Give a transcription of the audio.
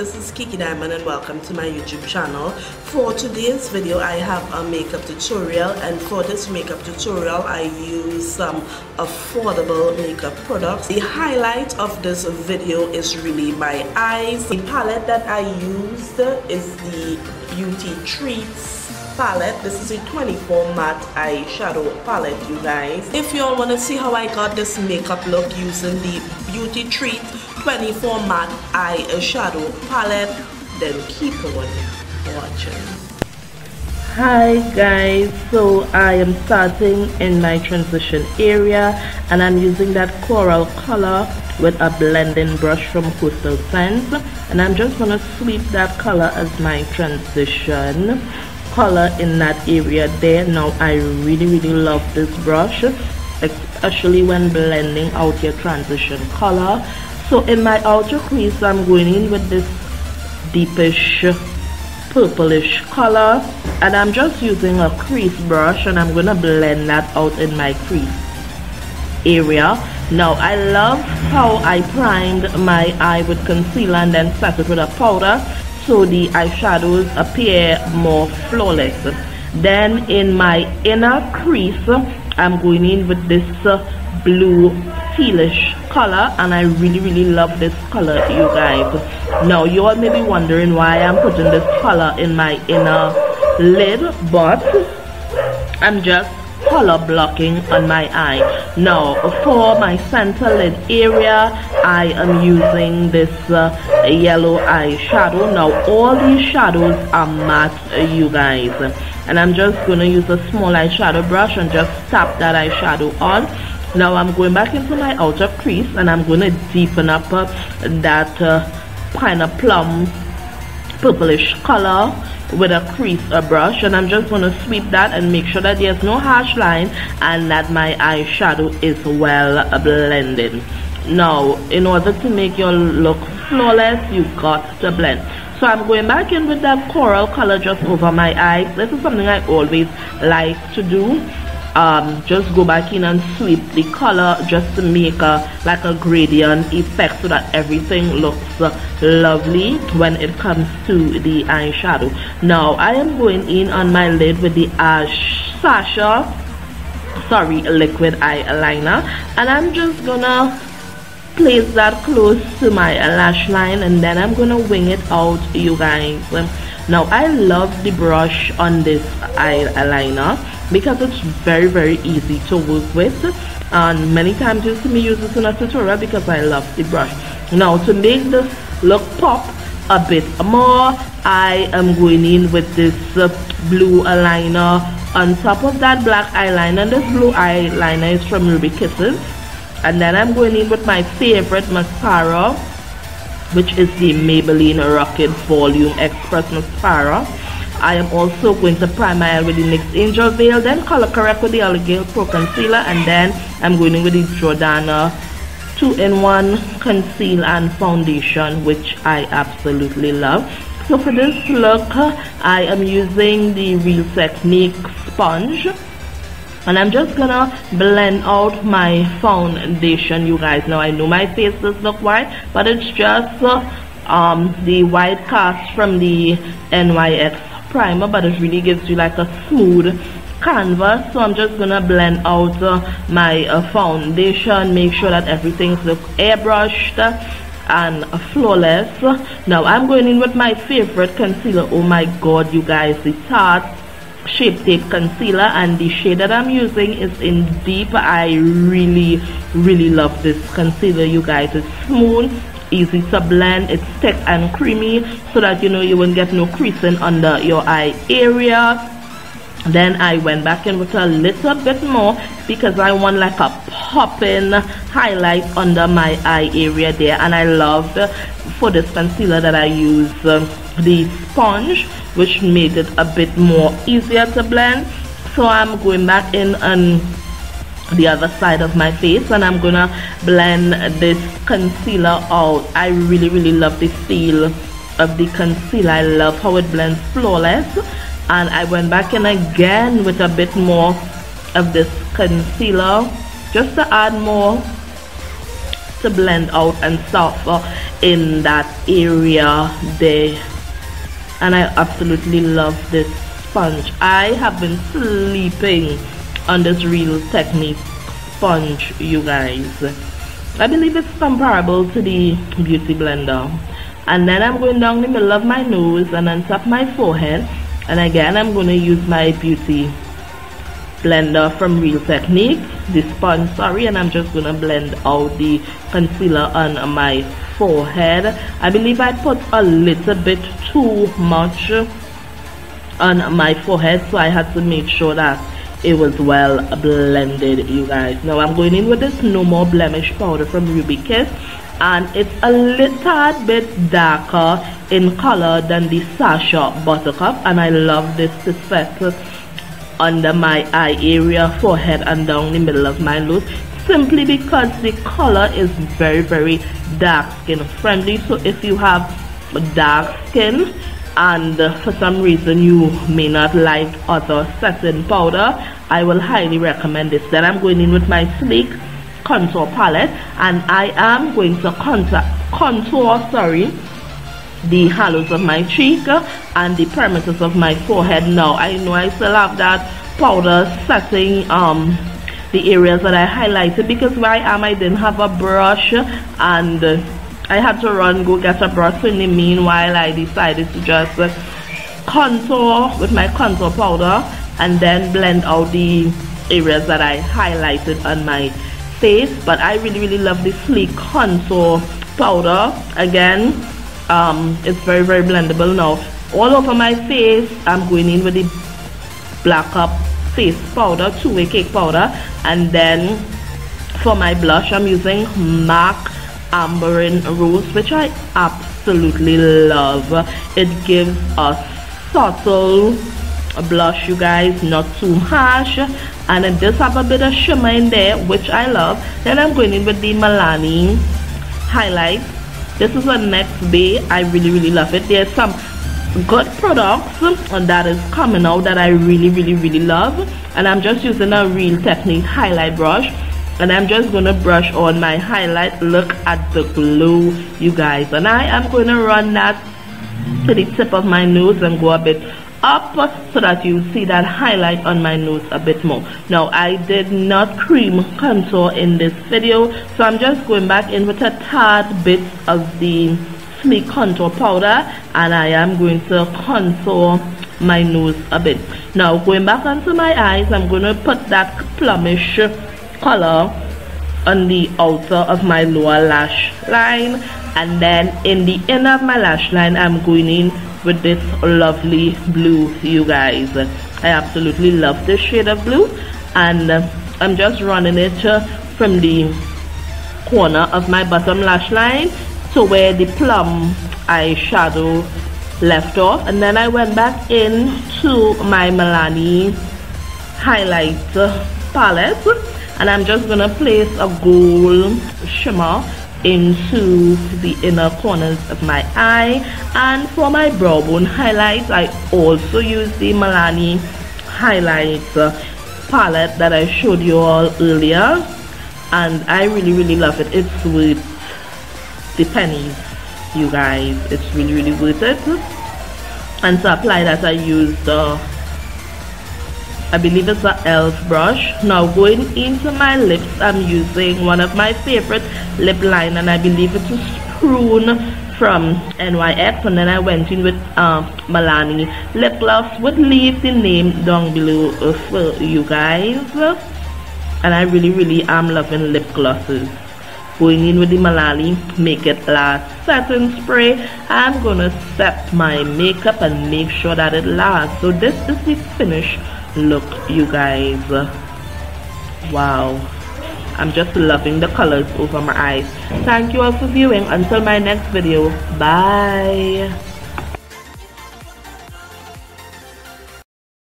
this is Kiki Diamond and welcome to my YouTube channel. For today's video I have a makeup tutorial, and for this makeup tutorial I use some affordable makeup products. The highlight of this video is really my eyes. The palette that I used is the Beauty Treats palette. This is a 24 matte eyeshadow palette, you guys. If you all want to see how I got this makeup look using the Beauty Treat 24 matte eyeshadow palette, then keep on watching. Hi guys, so I am starting in my transition area and I'm using that coral color with a blending brush from Coastal Scents, and I'm just going to sweep that color as my transition color in that area there. Now I really love this brush, especially when blending out your transition color. So in my outer crease I'm going in with this deepish purplish color, and I'm just using a crease brush and I'm gonna blend that out in my crease area. Now I love how I primed my eye with concealer and then set it with a powder, so the eyeshadows appear more flawless. Then in my inner crease I'm going in with this blue tealish color, and I really love this color, you guys. Now you all may be wondering why I'm putting this color in my inner lid, but I'm just color blocking on my eye. Now for my center lid area I am using this yellow eyeshadow. Now all these shadows are matte, you guys, and I'm just going to use a small eyeshadow brush and just tap that eyeshadow on. Now I'm going back into my outer crease and I'm going to deepen up that kind of plum purplish color with a crease brush, and I'm just going to sweep that and make sure that there's no harsh line and that my eyeshadow is well blended. Now in order to make your look flawless you got to blend. So I'm going back in with that coral color just over my eyes. This is something I always like to do. Just go back in and sweep the color just to make like a gradient effect so that everything looks lovely when it comes to the eyeshadow. Now I am going in on my lid with the Sacha liquid eyeliner, and I'm just gonna place that close to my lash line and then I'm gonna wing it out, you guys. Now I love the brush on this eyeliner because it's very easy to work with, and many times you see me use this in a tutorial because I love the brush. Now to make this look pop a bit more, I am going in with this blue eyeliner on top of that black eyeliner. This blue eyeliner is from Ruby Kisses, and then I'm going in with my favorite mascara, which is the Maybelline Rocket Volum Express Mascara. I am also going to prime my eye with the NYX Angel Veil, then color correct with the Elegant Pro Concealer, and then I'm going in with the Jordana 2-in-1 Conceal and Foundation, which I absolutely love. So for this look I am using the Real Technique sponge, and I'm just gonna blend out my foundation, you guys. Now I know my face does look white, but it's just the white cast from the NYX primer, but it really gives you like a smooth canvas. So I'm just gonna blend out my foundation, make sure that everything's look airbrushed and flawless. Now I'm going in with my favorite concealer. Oh my god, you guys, the Tarte Shape Tape concealer, and the shade that I'm using is in Deep. I really love this concealer, you guys. It's smooth, easy to blend, it's thick and creamy, so that you know you won't get no creasing under your eye area. Then I went back in with a little bit more because I want like a popping highlight under my eye area there, and I loved for this concealer that I use the sponge, which made it a bit more easier to blend. So I'm going back in on the other side of my face and I'm gonna blend this concealer out. I really love the feel of the concealer. I love how it blends flawless, and I went back in again with a bit more of this concealer just to add more to blend out and soften in that area there. And I absolutely love this sponge. I have been sleeping on this Real Technique sponge, you guys. I believe it's comparable to the Beauty Blender. And then I'm going down the middle of my nose and on top of my forehead. And again, I'm going to use my Beauty Blender from Real Technique, the sponge, sorry, and I'm just going to blend out the concealer on my forehead. I believe I put a little bit too much on my forehead, so I had to make sure that it was well blended, you guys. Now I'm going in with this No More Blemish powder from Ruby Kiss, and it's a little bit darker in color than the Sacha Buttercup, and I love this to set under my eye area, forehead, and down the middle of my nose, simply because the color is very dark skin friendly. So if you have dark skin and for some reason you may not like other setting powder, I will highly recommend this. Then I'm going in with my sleek contour palette, and I am going to contour the hollows of my cheek and the perimeters of my forehead. Now I know I still have that powder setting the areas that I highlighted, because where I didn't have a brush and I had to go get a brush. So in the meanwhile, I decided to just contour with my contour powder and then blend out the areas that I highlighted on my face. But I really love the sleek contour powder. Again, it's very blendable. Now all over my face, I'm going in with the Black Up face powder, two-way cake powder, and then for my blush I'm using MAC Amber and Rose, which I absolutely love. It gives a subtle blush, you guys, not too harsh, and it does have a bit of shimmer in there, which I love. Then I'm going in with the Milani highlight. This is a Next Day. I really love it. There's some good products that is coming out that I really love, and I'm just using a Real Technique highlight brush, and I'm just going to brush on my highlight. Look at the glow, you guys, and I am going to run that to the tip of my nose and go a bit up so that you see that highlight on my nose a bit more. Now I did not cream contour in this video, so I'm just going back in with a tad bit of the sleek contour powder, and I am going to contour my nose a bit. Now going back onto my eyes, I'm going to put that plumish color on the outer of my lower lash line, and then in the inner of my lash line I'm going in with this lovely blue, you guys. I absolutely love this shade of blue, and I'm just running it from the corner of my bottom lash line to where the plum eyeshadow left off, and then I went back into my Milani highlight palette, and I'm just gonna place a gold shimmer into the inner corners of my eye. And for my brow bone highlights, I also use the Milani highlight palette that I showed you all earlier, and I really love it. It's with the pennies, you guys. It's really worth it. And to apply that, I used I believe it's an e.l.f. brush. Now going into my lips, I'm using one of my favorite lip line, and I believe it is Prune from NYX, and then I went in with Milani lip gloss. Would leave the name down below for you guys, and I really am loving lip glosses. Going in with the Milani Make It Last setting spray, I'm gonna set my makeup and make sure that it lasts. So this is the finished look, you guys. Wow, I'm just loving the colors over my eyes. Thank you all for viewing. Until my next video, bye.